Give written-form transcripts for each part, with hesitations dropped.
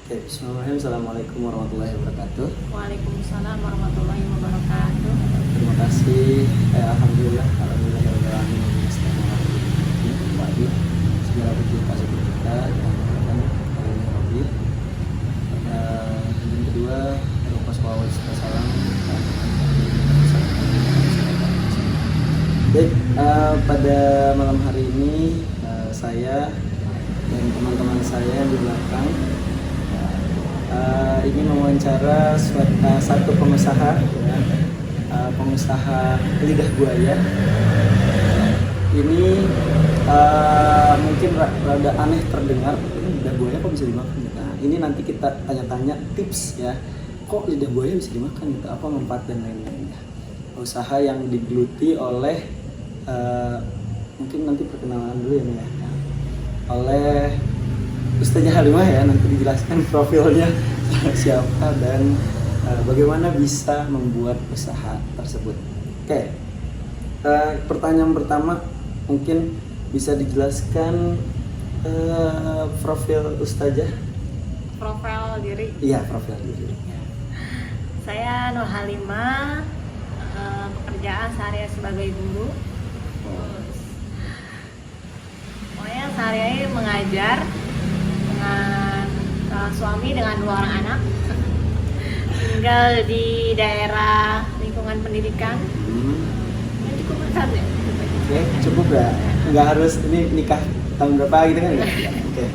Oke, bismillahirrahmanirrahim. Assalamualaikum warahmatullahi wabarakatuh. Waalaikumsalam warahmatullahi wabarakatuh. Terima kasih. Alhamdulillah ya rabbil alamin. Kembali segala puji kasih kita yang mengatakan Rabbi. Yang kedua, lupa salawat serta salam. Baik, pada malam hari ini saya dan teman-teman saya yang di belakang ingin mewawancara satu pengusaha, pengusaha lidah buaya. Ini mungkin rada aneh terdengar, ini lidah buaya kok bisa dimakan? Nah, ini nanti kita tanya-tanya tips ya, kok lidah buaya bisa dimakan gitu, apa manfaat dan lain-lain. Usaha yang digeluti oleh mungkin nanti perkenalan dulu ya, oleh Ustazah Halimah ya, nanti dijelaskan profilnya siapa dan bagaimana bisa membuat usaha tersebut. Oke, pertanyaan pertama mungkin bisa dijelaskan profil Ustazah. Profil diri. Iya, profil diri. Saya Nur Halimah, pekerjaan sehari sebagai guru. Pokoknya sehari-hari mengajar dengan suami dengan 2 orang anak, tinggal di daerah lingkungan pendidikan. Ya, cukup besar ya. Oke, cukup ya. Nggak harus ini nikah tahun berapa gitu kan? Oke,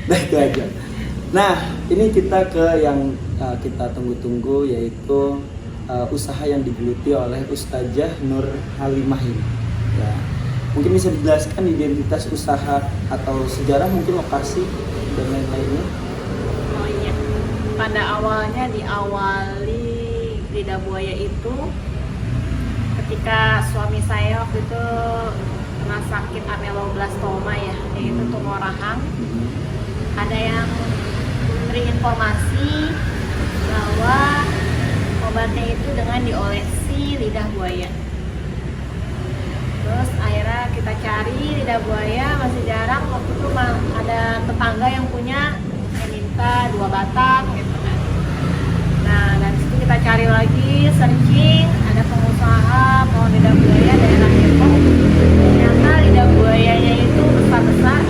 nah itu aja. Nah, ini kita ke yang kita tunggu-tunggu, yaitu usaha yang digeluti oleh Ustazah Nur Halimah ini. Ya. Mungkin bisa dijelaskan identitas usaha atau sejarah, mungkin lokasi dan lain-lainnya. Oh iya, pada awalnya diawali lidah buaya itu ketika suami saya waktu itu kena sakit ameloblastoma ya, yaitu tumor rahang. Ada yang memberi informasi bahwa obatnya itu dengan diolesi lidah buaya. Terus akhirnya kita cari lidah buaya, masih jarang. Waktu itu ada tetangga yang punya, saya minta 2 batang gitu kan. Nah dari situ kita cari lagi, searching, ada pengusaha pohon lidah buaya daerah Depok. Ternyata lidah buayanya itu besar-besar.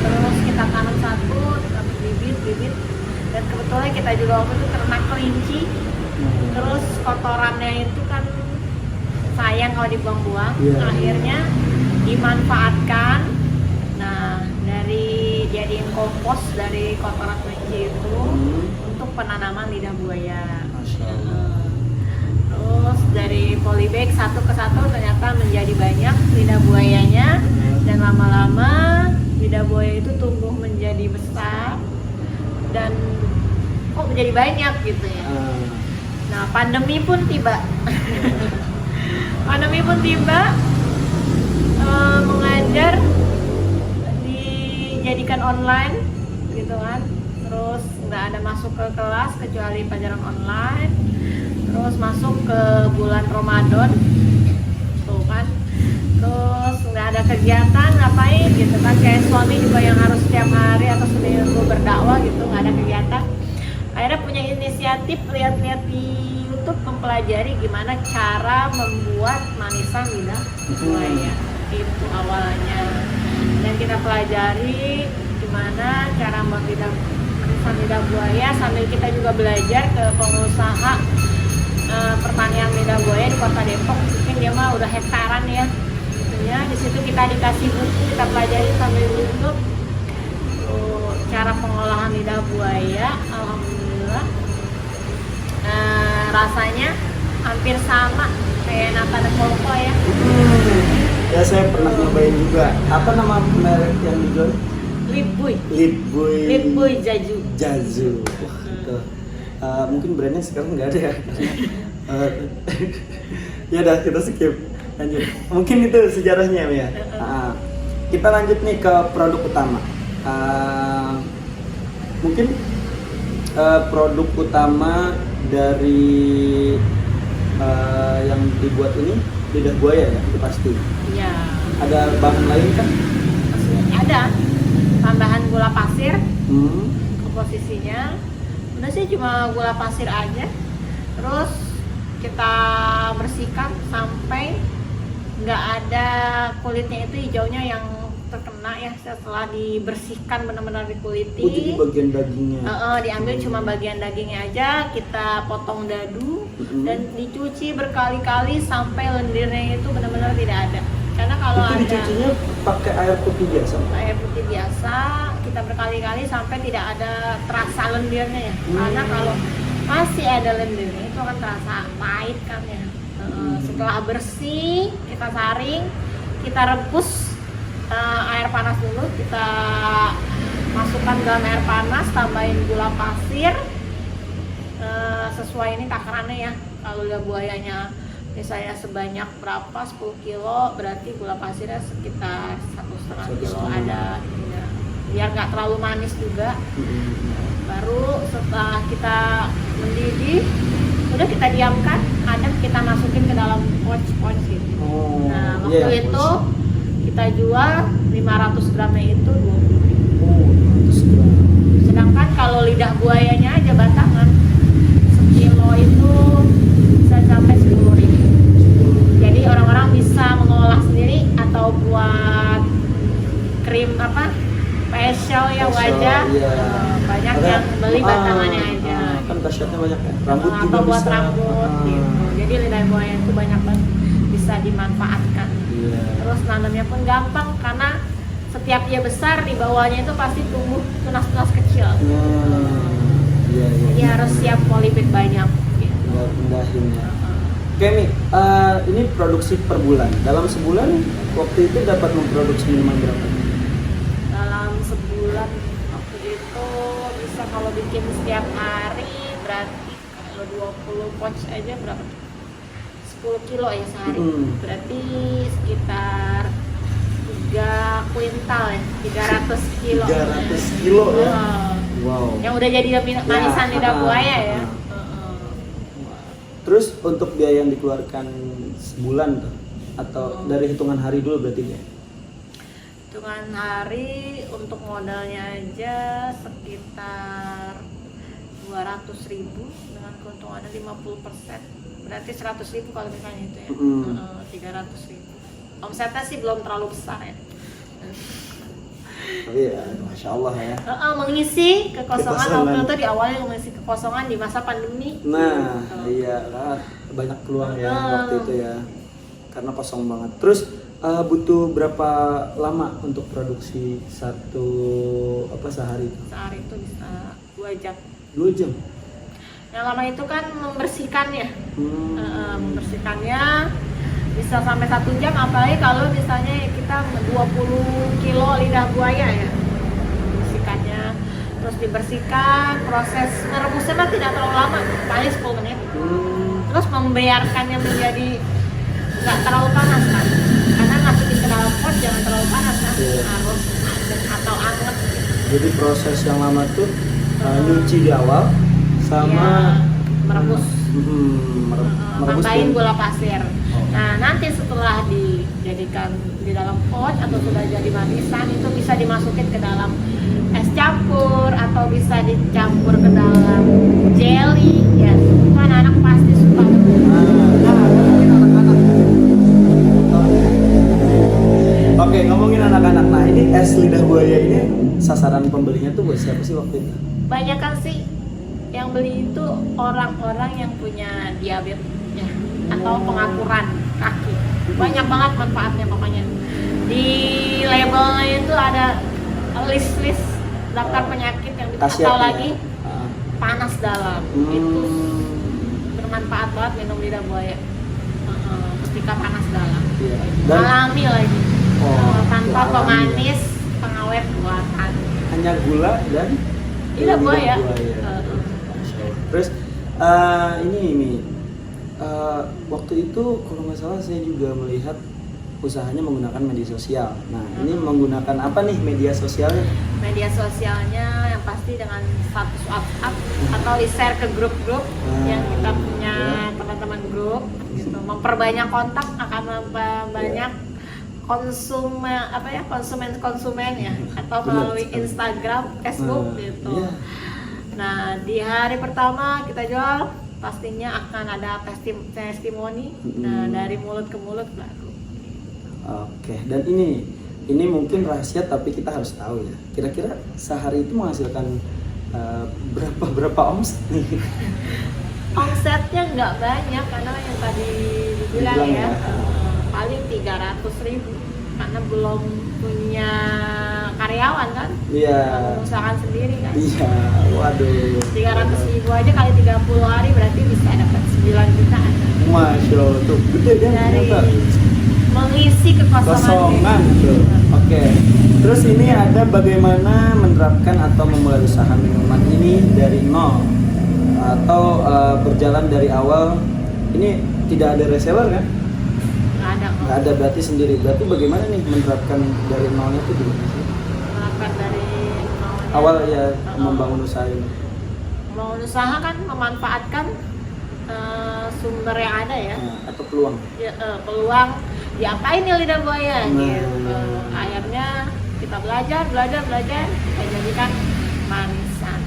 Terus kita tanam satu, dapat bibit. Dan kebetulan kita juga waktu itu ternak kelinci. Terus kotorannya itu kan sayang kalau dibuang-buang, akhirnya dimanfaatkan. Nah, dari jadiin kompos dari kotoran kelinci itu untuk penanaman lidah buaya. Terus dari polybag satu ke satu ternyata menjadi banyak lidah buayanya, dan lama-lama lidah buaya itu tumbuh menjadi besar dan kok menjadi banyak gitu ya. Nah, pandemi pun tiba. Mengajar dijadikan online gitu kan, terus nggak ada masuk ke kelas kecuali pelajaran online, terus masuk ke bulan Ramadan tuh kan, terus nggak ada kegiatan ngapain gitu kan, kayak suami juga yang harus setiap hari atau seminggu berdakwah gitu, nggak ada kegiatan. Akhirnya punya inisiatif lihat-lihat di YouTube, mempelajari gimana cara membuat manisan lidah buaya. Itu awalnya. Dan kita pelajari gimana cara membuat manisan lidah buaya, sambil kita juga belajar ke pengusaha pertanian lidah buaya di Kota Depok. Mungkin dia mah udah hektaran ya. Ya, di situ kita dikasih buku, kita pelajari sambil YouTube cara pengolahan lidah buaya. Alhamdulillah rasanya hampir sama kayak nata de coco ya. Ya, saya pernah nyobain juga. Apa nama merek yang dijual? Litbuy Jazu. Wah, itu. Mungkin brandnya sekarang nggak ada ya. Ya udah, kita skip. Lanjut. Mungkin itu sejarahnya ya. Kita lanjut nih ke produk utama. Mungkin produk utama dari yang dibuat ini lidah buaya ya, itu pasti. Iya. Ada bahan lain kan? Ada tambahan gula pasir, komposisinya. Udah sih cuma gula pasir aja. Terus kita bersihkan sampai nggak ada kulitnya itu hijaunya yang terkena ya, setelah dibersihkan benar-benar dikuliti. Oh, jadi bagian dagingnya. Diambil cuma bagian dagingnya aja, kita potong dadu dan dicuci berkali-kali sampai lendirnya itu benar-benar tidak ada. Karena kalau itu ada dicucinya pakai air putih biasa. air putih biasa, kita berkali-kali sampai tidak ada terasa lendirnya ya. Karena kalau masih ada lendirnya itu akan terasa pahit kan ya. Setelah bersih, kita saring, kita rebus air panas dulu, kita masukkan dalam air panas, tambahin gula pasir sesuai ini takarannya ya. Kalau lidah buayanya misalnya sebanyak berapa, 10 kilo, berarti gula pasirnya sekitar 1,5 kilo ada ya. Biar nggak terlalu manis juga. Baru setelah kita mendidih, udah kita diamkan, kadang kita masukin ke dalam pouch gitu. Nah, waktu itu kita jual 500 gramnya itu 20.000. Oh, 500 gram. Sedangkan kalau lidah buayanya aja batangan, sekilo itu bisa sampai 10.000. Jadi orang-orang bisa mengolah sendiri atau buat krim facial ya wajah. Iya. Banyak yang beli batangannya aja. Kan khasiatnya banyak ya. Rambut juga atau buat bisa. rambut gitu. Jadi lidah buaya itu banyak banget bisa dimanfaatkan. Iya. Terus nanamnya pun gampang karena setiap dia besar di bawahnya itu pasti tumbuh tunas-tunas kecil. Iya. Jadi harus siap polybag banyak. Gitu. Nggak pindahin ya. Oke Mi, ini produksi per bulan. Dalam sebulan waktu itu dapat memproduksi minuman berapa? Dalam sebulan waktu itu bisa kalau bikin setiap hari berarti kalau 20 pouch aja berapa? 10 kilo ya sehari. Berarti sekitar 3 kuintal ya, 300 kilo. 300 kilo ya. Wow. Yang udah jadi manisan lidah buaya ya. Terus untuk biaya yang dikeluarkan sebulan tuh atau dari hitungan hari dulu berarti ya? Hitungan hari untuk modalnya aja sekitar 200.000 dengan keuntungannya 50%. Berarti 100.000 kalau misalnya itu ya. 300.000. Omsetnya sih belum terlalu besar ya. Tapi ya, masya Allah ya. Mengisi kekosongan waktu itu di awalnya mengisi kekosongan di masa pandemi. Nah, iya kan banyak peluang ya waktu itu ya. Karena kosong banget. Terus butuh berapa lama untuk produksi satu sehari? Sehari itu bisa 2 jam. 2 jam. Yang lama itu kan membersihkannya. Membersihkannya bisa sampai 1 jam, apalagi kalau misalnya kita 20 kilo lidah buaya ya, bersihkannya, terus dibersihkan, proses merebusnya mah tidak terlalu lama, paling 10 menit. Terus membiarkannya menjadi nggak terlalu panas kan, karena masukin ke dalam pot jangan terlalu panas kan, harus atau anget. Jadi proses yang lama tuh nyuci di awal sama merebus. Tambahin dan- gula pasir. Nah, nanti setelah dijadikan di dalam pot atau sudah jadi manisan, itu bisa dimasukin ke dalam es campur atau bisa dicampur ke dalam jelly ya. Itu anak-anak pasti suka. Ngomongin anak-anak. Oke, ngomongin anak-anak. Nah, ini es lidah buaya ini sasaran pembelinya tuh buat siapa sih waktu itu? Banyak kan sih yang beli itu orang-orang yang punya diabetes ya, atau pengaturan kaki. Banyak banget manfaatnya pokoknya. Di labelnya itu ada list-list daftar penyakit yang atau lagi panas dalam. Itu bermanfaat banget minum lidah buaya ketika panas dalam. Alami lagi. Tanpa pemanis, pengawet buatan. Hanya gula dan lidah buaya. Terus ini waktu itu kalau nggak salah saya juga melihat usahanya menggunakan media sosial. Nah, ini menggunakan apa nih media sosialnya? Media sosialnya yang pasti dengan status WhatsApp atau di-share ke grup-grup yang kita punya teman-teman grup gitu. Memperbanyak kontak akan memperbanyak konsumen ya, atau Benar melalui sekali. Instagram, Facebook gitu. Iya. Nah, di hari pertama kita jual pastinya akan ada testimoni. Nah, dari mulut ke mulut baru. Oke, dan ini mungkin rahasia tapi kita harus tahu ya. Kira-kira sehari itu menghasilkan berapa omset nih? Omsetnya nggak banyak karena yang tadi dibilang Dibilang ya, ya. paling 300.000 karena belum punya karyawan kan, Iya. mengusahakan sendiri kan. Iya, waduh. 300.000 aja kali 30 hari berarti bisa dapat 9 jutaan Masya Allah, tuh gede kan dari ternyata. mengisi Kosongan tuh. Oke. Terus ini ada bagaimana menerapkan atau memulai usaha minuman ini dari nol atau berjalan dari awal. Ini tidak ada reseller kan? nggak ada Nggak ada, berarti sendiri. Berarti bagaimana nih menerapkan dari nolnya itu gimana sih? menerapkan dari nolnya. Awal ya membangun usaha ini. Mau usaha kan memanfaatkan sumber yang ada ya. Nah, atau peluang. Ya, peluang diapain ya lidah buaya Nah. gitu. Akhirnya kita belajar kita jadikan manisan.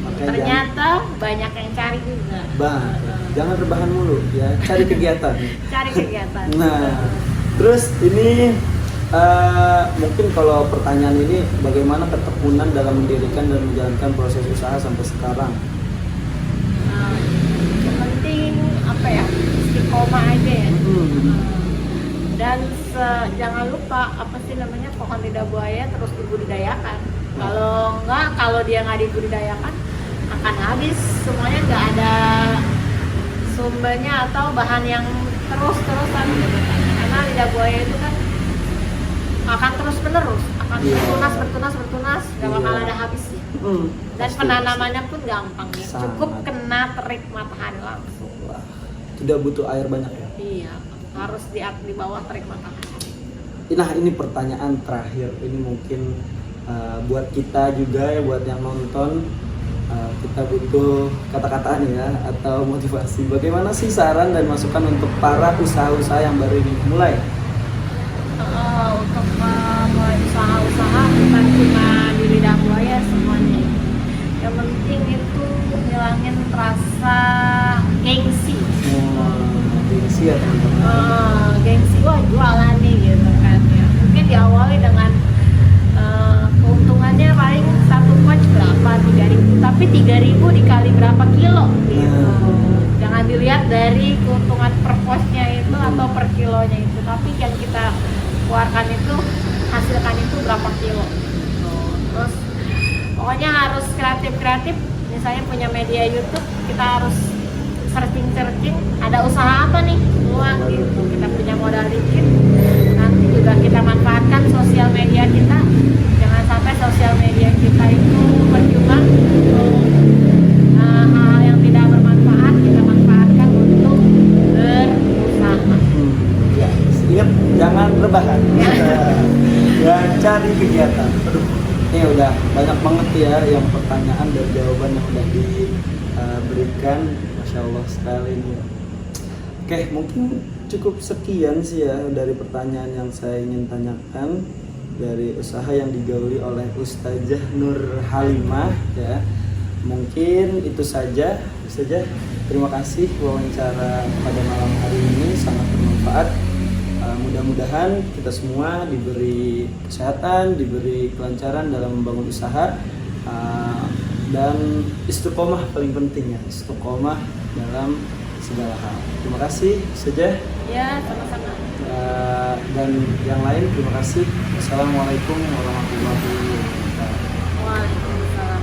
Oke, Ternyata banyak yang cari juga. Jangan rebahan mulu ya, cari kegiatan. Cari kegiatan. Nah, terus ini mungkin kalau pertanyaan ini bagaimana ketekunan dalam mendirikan dan menjalankan proses usaha sampai sekarang? Yang penting apa ya, istiqomah aja ya. Dan jangan lupa apa sih namanya, pohon lidah buaya terus dibudidayakan. Kalau dia nggak dibudidayakan akan habis semuanya, nggak ada sumbernya atau bahan yang terus-terusan gitu kan. Karena lidah buaya itu kan akan terus menerus, akan bertunas, nggak bakal ada habisnya. Dan Pasti. penanamannya pun gampang ya, Sangat. cukup kena terik matahari langsung. Wah, tidak butuh air banyak ya. Iya, harus di bawah terik matahari. Nah, ini pertanyaan terakhir. Ini mungkin buat kita juga ya, buat yang nonton, kita butuh kata-kata nih ya atau motivasi. Bagaimana sih saran dan masukan untuk para usaha-usaha yang baru ingin mulai? Untuk mulai usaha-usaha bukan cuma di lidah buaya semuanya. Yang penting itu ngilangin rasa gengsi. Gengsi ya teman-teman. Gengsi, wah jualan nih gitu kan ya. Mungkin diawali dengan keuntungannya paling satu pouch berapa, 3.000, tapi 3.000 dikali berapa kilo gitu. Jangan dilihat dari keuntungan per pouchnya itu atau per kilonya itu, tapi yang kita keluarkan itu, hasilkan itu berapa kilo gitu. Terus pokoknya harus kreatif, misalnya punya media YouTube, kita harus searching ada usaha apa nih peluang gitu. Kita punya modal dikit, nanti juga kita manfaatkan sosial media kita. Jangan sampai sosial media kita itu percuma untuk hal-hal yang tidak bermanfaat kita manfaatkan untuk berusaha. Ya, ingat jangan rebahan. Dan cari kegiatan. Aduh, ini udah banyak banget ya yang pertanyaan dan jawaban yang udah diberikan. Masya Allah sekali nih. Oke, mungkin cukup sekian sih ya dari pertanyaan yang saya ingin tanyakan dari usaha yang digauli oleh Ustazah Nur Halimah ya. Mungkin itu saja. Terima kasih wawancara pada malam hari ini, sangat bermanfaat. Mudah-mudahan kita semua diberi kesehatan, diberi kelancaran dalam membangun usaha, dan istiqomah paling penting ya, istiqomah dalam segala hal. Terima kasih saja. Ya, sama-sama. Dan yang lain terima kasih. Wassalamualaikum warahmatullahi wabarakatuh. Waalaikumsalam.